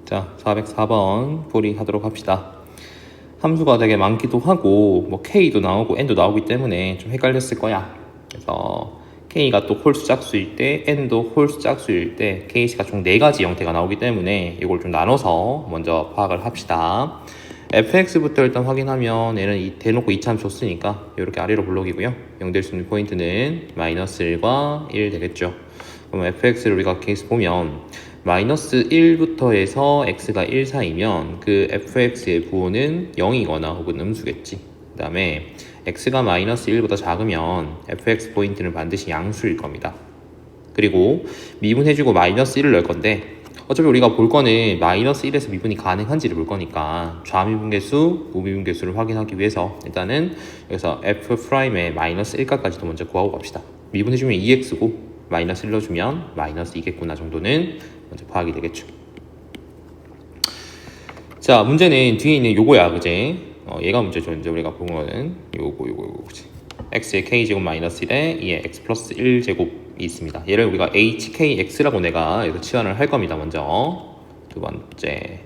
자, 404번 풀이하도록 합시다. 함수가 되게 많기도 하고 뭐 k도 나오고 n도 나오기 때문에 좀 헷갈렸을 거야. 그래서 k가 또 홀수 짝수일 때 n도 홀수 짝수일 때 k가 총 4가지 형태가 나오기 때문에 이걸 좀 나눠서 먼저 파악을 합시다. fx부터 일단 확인하면 얘는 대놓고 이차함 줬으니까 이렇게 아래로 블록이고요. 0 될 수 있는 포인트는 마이너스 1과 1 되겠죠. 그럼 fx를 우리가 케이스 보면 마이너스 1부터 해서 x가 1 사이면 그 fx의 부호는 0이거나 혹은 음수겠지. 그 다음에 x가 마이너스 1보다 작으면 fx 포인트는 반드시 양수일 겁니다. 그리고 미분해주고 마이너스 1을 넣을 건데 어차피 우리가 볼 거는 마이너스 1에서 미분이 가능한지를 볼 거니까 좌미분계수, 우미분계수를 확인하기 위해서 일단은 여기서 f'의 마이너스 1값까지도 먼저 구하고 갑시다. 미분해주면 2x고 마이너스 1 넣어주면 마이너스 2겠구나 정도는 먼저 파악이 되겠죠. 자, 문제는 뒤에 있는 요거야, 그제? 얘가 문제죠. 이제 우리가 본 거는 요거, 그치? x의 k제곱 마이너스 1에 2의 x 플러스 1제곱이 있습니다. 얘를 우리가 hkx라고 내가 여기서 치환을 할 겁니다. 먼저 두 번째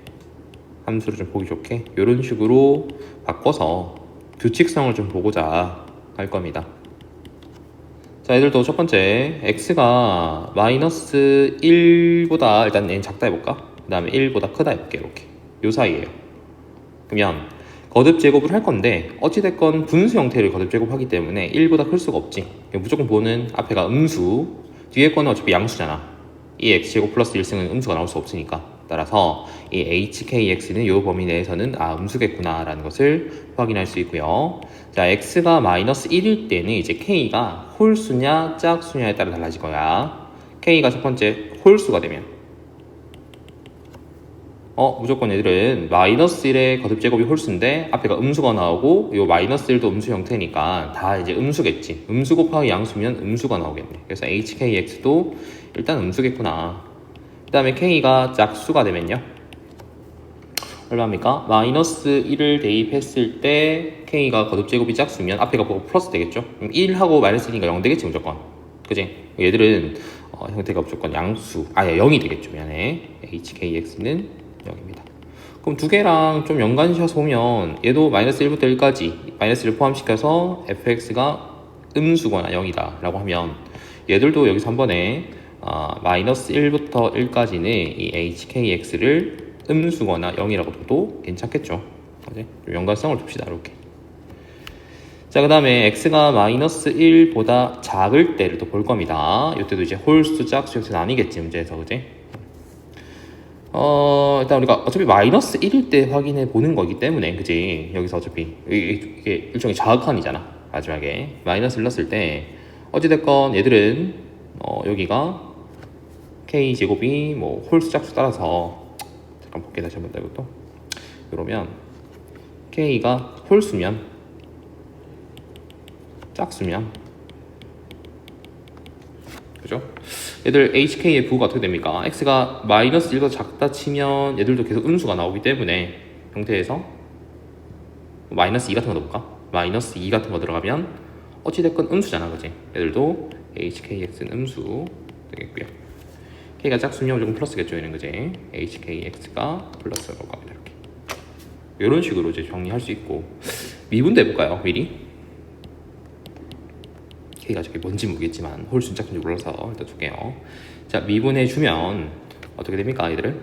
함수를 좀 보기 좋게 이런 식으로 바꿔서 규칙성을 좀 보고자 할 겁니다. 자, 얘들도 첫 번째 x가 마이너스 1보다 일단 얘는 작다 해볼까? 그 다음에 1보다 크다 해볼게. 이렇게 요 사이에요. 그러면 거듭 제곱을 할 건데 어찌됐건 분수 형태를 거듭 제곱하기 때문에 1보다 클 수가 없지. 무조건 보는 앞에가 음수, 뒤에 거는 어차피 양수잖아. 이 x제곱 플러스 1승은 음수가 나올 수 없으니까. 따라서 이 hkx는 이 범위 내에서는 음수겠구나 라는 것을 확인할 수 있고요. 자, x가 마이너스 1일 때는 이제 k가 홀수냐 짝수냐에 따라 달라질 거야. k가 첫 번째 홀수가 되면 무조건 얘들은 마이너스 1의 거듭 제곱이 홀수인데 앞에가 음수가 나오고 요 마이너스 1도 음수 형태니까 다 이제 음수겠지. 음수 곱하기 양수면 음수가 나오겠네. 그래서 hkx도 일단 음수겠구나. 그 다음에 k가 짝수가 되면요. 얼마입니까? 마이너스 1을 대입했을 때 k가 거듭 제곱이 짝수면 앞에가 보고 플러스 되겠죠. 그럼 1하고 마이너스 1이니까 0 되겠지 무조건. 그지? 얘들은 형태가 무조건 양수, 0이 되겠죠. 미안해. hkx는 0입니다. 그럼 두 개랑 좀 연관시켜서 보면 얘도 마이너스 1부터 1까지 마이너스 1을 포함시켜서 fx가 음수거나 0이다 라고 하면 얘들도 여기서 한 번에 마이너스 1부터 1까지는 이 hkx를 음수거나 0이라고 둬도 괜찮겠죠. 좀 연관성을 둡시다. 이렇게. 자, 그 다음에 x가 마이너스 1보다 작을 때를 또 볼 겁니다. 이때도 이제 홀수, 짝수 형태는 아니겠지 문제에서, 그지? 일단 우리가 어차피 마이너스 1일 때 확인해 보는 거기 때문에, 그지? 여기서 어차피 이게 일종의 자극한이잖아. 마지막에 마이너스 1 넣었을 때 어찌됐건 얘들은 여기가 k 제곱이 뭐 홀수, 짝수 따라서 잠깐 볼게. 다시 한번 더 이것도. 그러면 k가 홀수면 짝수면, 그죠? 얘들 hk의 부호가 어떻게 됩니까? x가 마이너스 1보다 작다 치면 얘들도 계속 음수가 나오기 때문에 형태에서 마이너스 2 같은 거 넣어볼까? 마이너스 2 같은 거 들어가면 어찌됐건 음수잖아, 그지? 얘들도 hkx는 음수 되겠고요. k가 짝수면 무조건 플러스겠죠, 얘는, 그지? hkx가 플러스로 갑니다. 이렇게 이런 식으로 이제 정리할 수 있고, 미분도 해볼까요? 미리 k가 저게 뭔지 모르겠지만 홀수 짝수인지 몰라서 일단 줄게요. 자, 미분해주면 어떻게 됩니까, 얘들을?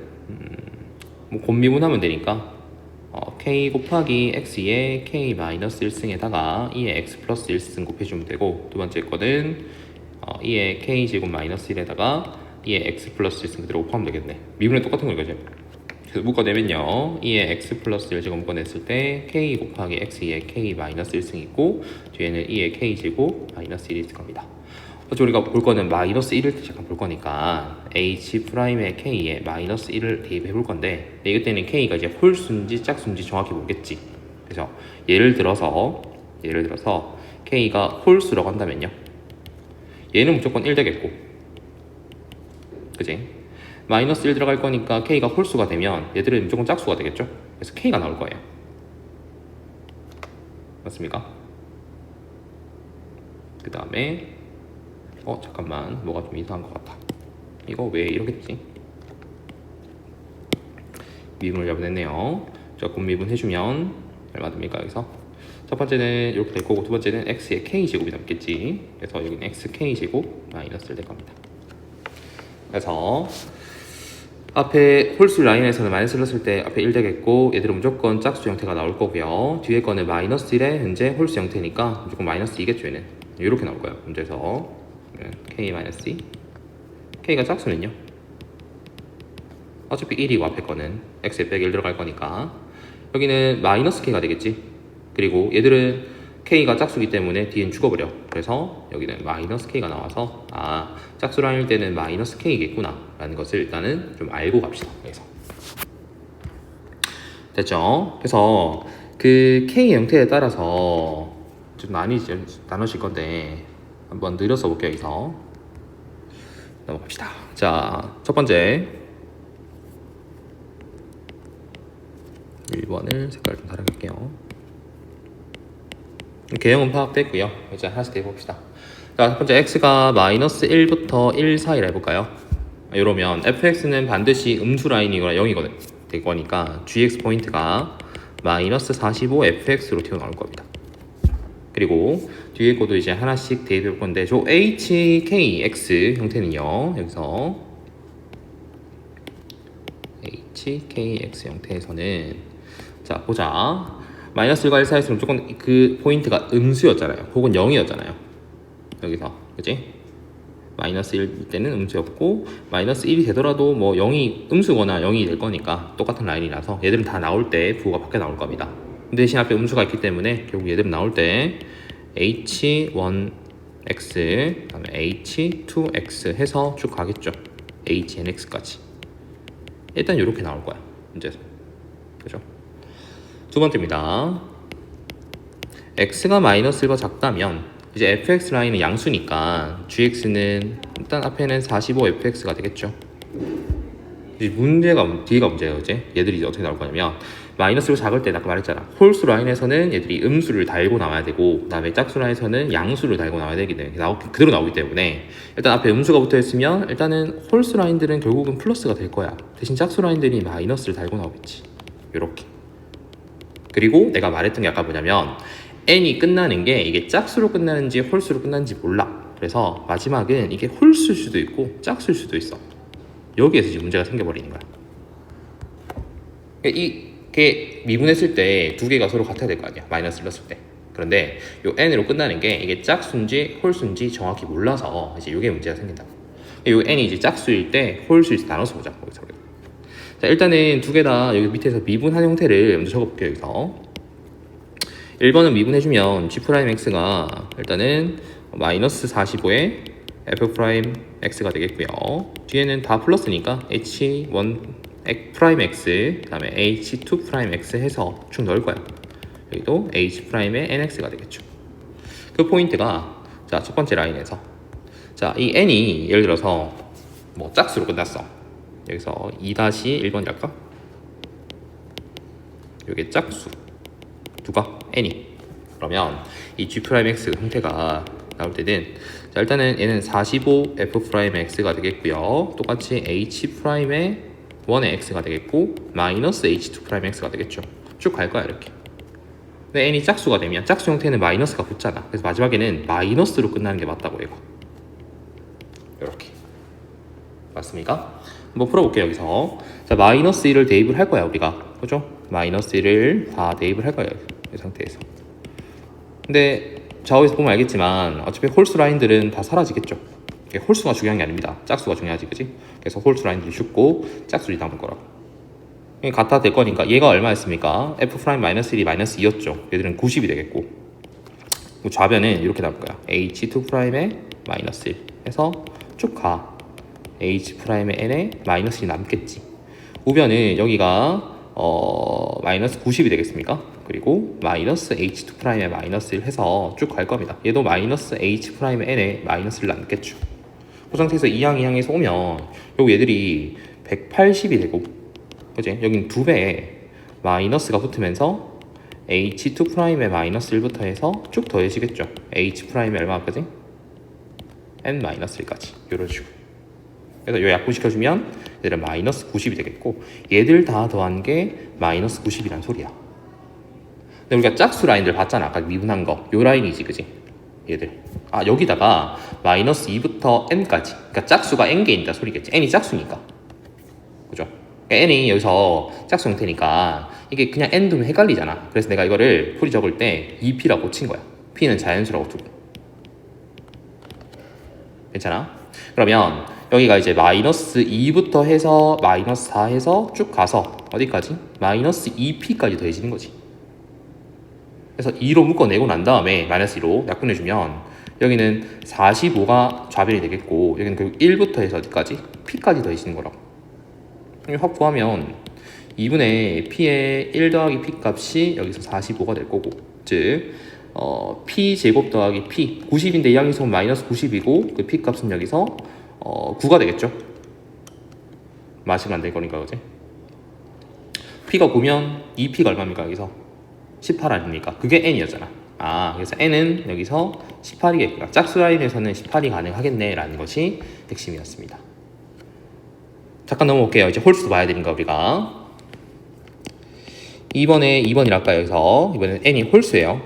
뭐 곱미분하면 되니까 k 곱하기 x의 k 마이너스 1승에다가 2의 x 플러스 1승 곱해주면 되고, 두 번째 거는 2의 k 제곱 마이너스 1에다가 2의 x 플러스 1승 그대로 곱하면 되겠네. 미분은 똑같은 거 이거죠. 그래서 묶어내면요, 2의 x 플러스 1제곱 묶어냈을 때 k 곱하기 x의 k 마이너스 1승이 있고 뒤에는 2의 k 제곱 마이너스 1이 있을 겁니다. 어차피 우리가 볼 거는 마이너스 1을 잠깐 볼 거니까 h 프라임의 k에 마이너스 1을 대입해 볼 건데, 이때는 k가 이제 홀수인지 짝수인지 정확히 모르겠지. 그래서 예를 들어서 k가 홀수라고 한다면요, 얘는 무조건 1 되겠고, 그지? 마이너스 1 들어갈 거니까 k가 홀수가 되면 얘들은 무조건 짝수가 되겠죠? 그래서 k가 나올 거예요. 맞습니까? 그 다음에 잠깐만, 뭐가 좀 이상한 것 같아. 이거 왜 이러겠지? 미분을 잡아냈네요. 조금 미분해주면 얼마 됩니까? 여기서 첫 번째는 이렇게 될 거고 두 번째는 x의 k제곱이 남겠지. 그래서 여기는 xk제곱 마이너스를 될 겁니다. 그래서 앞에 홀수 라인에서는 마이너스를 넣었을 때 앞에 1 되겠고 얘들은 무조건 짝수 형태가 나올 거고요. 뒤에 거는 마이너스 1의 현재 홀수 형태니까 무조건 마이너스 2겠죠. 얘는 이렇게 나올 거예요. 문제에서 k-2 k가 짝수는요 어차피 1이고 앞에 거는 x에 빼기 1 들어갈 거니까 여기는 마이너스 k가 되겠지. 그리고 얘들은 k가 짝수기 때문에 뒤엔 죽어버려. 그래서 여기는 마이너스 k가 나와서 아 짝수 라인일 때는 마이너스 k겠구나 라는 것을 일단은 좀 알고 갑시다. 그래서 됐죠? 그래서 그 k 형태에 따라서 좀 나눠질 건데 한번 늘려서 볼게요. 여기서 넘어갑시다. 자, 첫 번째 1번을 색깔 좀 다르게 할게요. 개형은 파악됐고요. 이제 하나씩 해봅시다. 자, 첫 번째 x가 마이너스 1부터 1 사이라 해볼까요? 이러면 fx는 반드시 음수 라인이거나 0이거든. 될 거니까 gx 포인트가 마이너스 45 fx로 튀어나올 겁니다. 그리고 뒤에 것도 이제 하나씩 대입해 볼 건데 저 hkx 형태는요. 여기서 hkx 형태에서는 자 보자. 마이너스 1과 1 사이에서 무조건 그 포인트가 음수였잖아요. 혹은 0이었잖아요. 여기서 그치? 마이너스 1 때는 음수였고 마이너스 1이 되더라도 뭐 0이 음수거나 0이 될 거니까 똑같은 라인이라서 얘들은 다 나올 때 부호가 밖에 나올 겁니다. 대신 앞에 음수가 있기 때문에 결국 얘들은 나올 때 h1x 그다음에 h2x 해서 쭉 가겠죠. hnx까지 일단 이렇게 나올 거야. 문제에서 그죠? 두 번째입니다. x가 마이너스 1과 작다면 이제 fx 라인은 양수니까 gx는 일단 앞에는 45 fx가 되겠죠. 이제 뒤가 문제예요. 이제 얘들이 어떻게 나올 거냐면 마이너스로 작을 때 아까 말했잖아. 홀수 라인에서는 얘들이 음수를 달고 나와야 되고 그다음에 짝수 라인에서는 양수를 달고 나와야 되기 때문에 그대로 나오기 때문에 일단 앞에 음수가 붙어 있으면 일단은 홀수 라인들은 결국은 플러스가 될 거야. 대신 짝수 라인들이 마이너스를 달고 나오겠지. 요렇게. 그리고 내가 말했던 게 아까 뭐냐면 n이 끝나는 게 이게 짝수로 끝나는지 홀수로 끝나는지 몰라. 그래서 마지막은 이게 홀수일 수도 있고 짝수일 수도 있어. 여기에서 이제 문제가 생겨버리는 거야. 이게 미분했을 때 두 개가 서로 같아야 될 거 아니야. 마이너스를 넣었을 때. 그런데 요 n으로 끝나는 게 이게 짝수인지 홀수인지 정확히 몰라서 이제 이게 문제가 생긴다. 요 n이 이제 짝수일 때 홀수일 때 나눠서 보자. 여기서. 자, 일단은 두 개 다 여기 밑에서 미분한 형태를 먼저 적어볼게요. 여기서 1번은 미분해주면 g'x가 일단은 마이너스 45에 f'x가 되겠고요. 뒤에는 다 플러스니까 h1 프라임 x 그 다음에 h2 프라임 x 해서 쭉 넣을 거야. 여기도 h 프라임의 nx가 되겠죠. 그 포인트가 자, 첫 번째 라인에서 자, 이 n이 예를 들어서 뭐 짝수로 끝났어. 여기서 2-1번이랄까? 이게 짝수 누가? n이. 그러면 이 g'x 형태가 나올 때는 자, 일단은 얘는 45 f'x가 되겠고요. 똑같이 h'의 1의 x가 되겠고 마이너스 h2'x가 되겠죠. 쭉 갈 거야 이렇게. 근데 n이 짝수가 되면 짝수 형태는 마이너스가 붙잖아. 그래서 마지막에는 마이너스로 끝나는 게 맞다고 이거. 이렇게. 맞습니까? 한번 풀어볼게요. 여기서 자 마이너스 1을 대입을 할 거야 우리가. 그죠? 마이너스 1을 다 대입을 할 거예요. 이 상태에서. 근데 좌우에서 보면 알겠지만 어차피 홀수 라인들은 다 사라지겠죠. 홀수가 중요한 게 아닙니다. 짝수가 중요하지, 그지? 그래서 홀수 라인들이 죽고 짝수들이 남을 거라고. 같아 될 거니까 얘가 얼마였습니까? f'-1이 마이너스 2였죠. 얘들은 90이 되겠고 좌변은 이렇게 나올 거야. h2'의 마이너스 1 해서 쭉 가. h'-n에 마이너스 1이 남겠지. 우변은 여기가 마이너스 90이 되겠습니까? 그리고 마이너스 h2'의 마이너스 1 해서 쭉 갈 겁니다. 얘도 마이너스 h'-n에 마이너스 1 남겠죠. 그 상태에서 이항에서 오면 여기 얘들이 180이 되고 그치? 여긴 2배에 마이너스가 붙으면서 h2'의 마이너스 1부터 해서 쭉 더해지겠죠. h'의 얼마까지? n-1까지 이런 식으로. 그래서 요 약분시켜주면 얘들은 마이너스 90이 되겠고 얘들 다 더한 게 마이너스 90이란 소리야. 근데 우리가 짝수 라인들 봤잖아. 아까 미분한 거. 요 라인이지, 그지? 얘들. 아, 여기다가 마이너스 2부터 n까지. 그러니까 짝수가 n개 있다 소리겠지. n이 짝수니까. 그죠? n이 여기서 짝수 형태니까 이게 그냥 n 두면 헷갈리잖아. 그래서 내가 이거를 풀이 적을 때 2p라고 친 거야. p는 자연수라고 두고. 괜찮아? 그러면 여기가 이제 마이너스 2부터 해서 마이너스 4 해서 쭉 가서 어디까지? 마이너스 2p까지 더해지는 거지. 그래서 2로 묶어내고 난 다음에 마이너스 2로 약분해주면 여기는 45가 좌변이 되겠고 여기는 결국 1부터 해서 어디까지? p까지 더해지는 거라고. 확보하면 2분의 p의 1 더하기 p 값이 여기서 45가 될 거고, 즉 p 제곱 더하기 p 90인데 이 양이서 마이너스 90이고 그 p 값은 여기서 9가 되겠죠. 마시면 안 될 거니까, 그지? p가 9면 2p가 얼마입니까? 여기서 18 아닙니까? 그게 n이었잖아. 아, 그래서 n은 여기서 18이겠구나. 짝수 라인에서는 18이 가능하겠네 라는 것이 핵심이었습니다. 잠깐 넘어올게요. 이제 홀수 봐야 되니까 우리가 2번이랄까요? 여기서 이번에는 n이 홀수예요.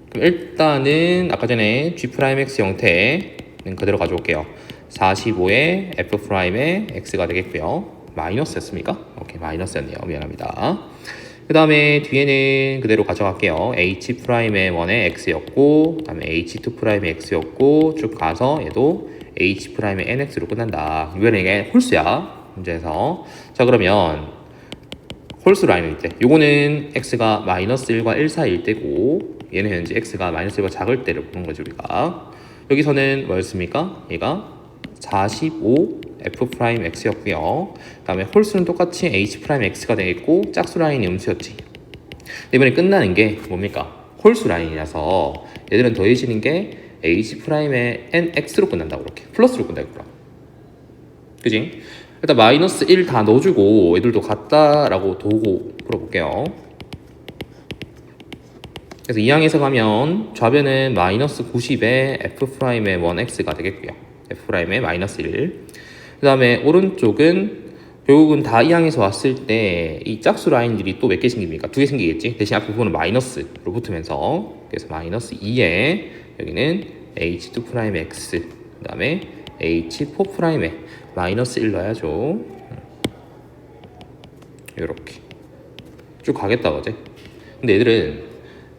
그럼 일단은 아까 전에 G'X 형태는 그대로 가져올게요. 45에 F'의 X가 되겠고요. 마이너스였습니까? 오케이, 마이너스였네요. 미안합니다. 그 다음에 뒤에는 그대로 가져갈게요. H'의 1의 X였고, 그 다음에 H2'의 X였고, 쭉 가서 얘도 H'의 NX로 끝난다. 이번에 이게 홀수야. 문제에서. 자, 그러면 홀수 라인일 때 요거는 X가 마이너스 1과 1 사이일 때고 얘는 현재 X가 마이너스 1과 작을 때를 보는 거죠, 우리가. 여기서는 뭐였습니까? 얘가 45 F'X였고요. 그 다음에 홀수는 똑같이 H'X가 되겠고 짝수 라인이 음수였지. 이번에 끝나는 게 뭡니까? 홀수 라인이라서 얘들은 더해지는 게 H'의 NX로 끝난다고, 이렇게 플러스로 끝나고. 그지? 일단 마이너스 1 다 넣어주고 얘들도 같다라고 도고 풀어볼게요. 그래서 이 항에서 가면 좌변은 마이너스 90에 F'의 1X가 되겠고요. F'의 마이너스 1. 그 다음에 오른쪽은 결국은 다 이 항에서 왔을 때 이 짝수 라인들이 또 몇 개 생깁니까? 2개 생기겠지? 대신 앞에 부분은 마이너스로 붙으면서, 그래서 마이너스 2에 여기는 H2'X, 그 다음에 H4'에 마이너스 1 넣어야죠. 이렇게 쭉 가겠다, 어제. 근데 얘들은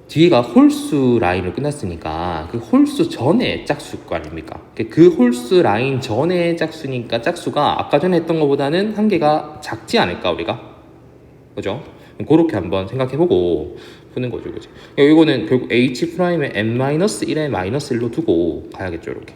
뒤가 홀수 라인으로 끝났으니까 그 홀수 전에 짝수가 아닙니까? 그 홀수 라인 전에 짝수니까 짝수가 아까 전에 했던 것보다는 한 개가 작지 않을까, 우리가? 그죠? 그렇게 한번 생각해보고 푸는 거죠, 그죠? 이거는 결국 H'의 n-1에 마이너스 1로 두고 가야겠죠, 이렇게.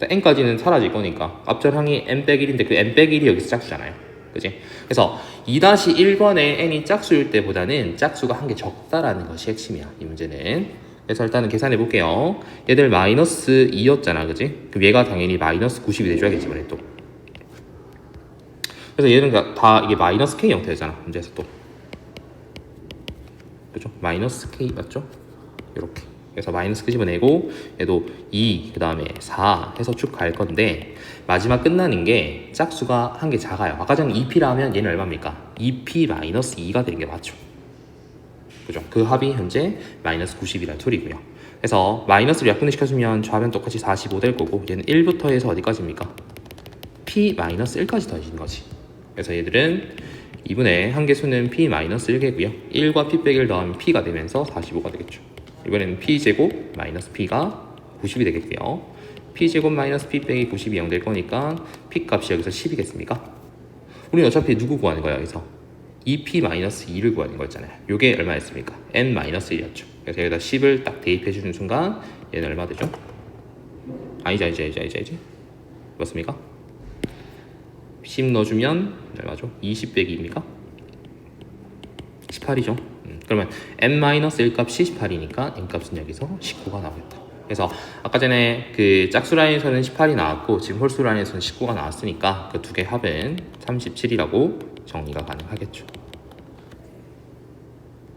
n까지는 사라질 거니까 앞절항이 n-1인데 그 n-1이 여기서 짝수잖아요, 그지? 그래서 2-1번의 n이 짝수일 때보다는 짝수가 한 개 적다라는 것이 핵심이야, 이 문제는. 그래서 일단은 계산해 볼게요. 얘들 마이너스 2였잖아, 그지? 그럼 얘가 당연히 마이너스 90이 돼줘야겠지만 또. 그래서 얘는 다 이게 마이너스 k 형태잖아, 문제에서 또. 그죠? 마이너스 k 맞죠? 이렇게. 그래서 마이너스 끄집어내고 얘도 2, 그 다음에 4 해서 쭉 갈 건데 마지막 끝나는 게 짝수가 한 개 작아요. 아까 전에 2p라면 얘는 얼마입니까? 2p 마이너스 2가 되는 게 맞죠. 그죠? 그 합이 현재 마이너스 90이라는 소리고요. 그래서 마이너스를 약분을 시켜주면 좌변 똑같이 45 될 거고 얘는 1부터 해서 어디까지입니까? p 마이너스 1까지 더해지는 거지. 그래서 얘들은 2분의 한 개수는 p 마이너스 1개고요. 1과 p 빼기를 더하면 p가 되면서 45가 되겠죠. 이번에는 p제곱 마이너스 p가 90이 되겠고요. p제곱 마이너스 p 빼기 90이 0 될 거니까 p 값이 여기서 10이겠습니까? 우리는 어차피 누구 구하는 거야, 여기서? 2p 마이너스 2를 구하는 거였잖아요. 이게 얼마였습니까? n 마이너스 1이었죠. 그래서 여기다 10을 딱 대입해 주는 순간 얘는 얼마 되죠? 아니죠. 맞습니까? 10 넣어주면 얼마죠? 20 빼기 2입니까? 18이죠. 그러면 n-1 값이 18이니까 n 값은 여기서 19가 나오겠다. 그래서 아까 전에 그 짝수 라인에서는 18이 나왔고 지금 홀수 라인에서는 19가 나왔으니까 그 두 개 합은 37이라고 정리가 가능하겠죠.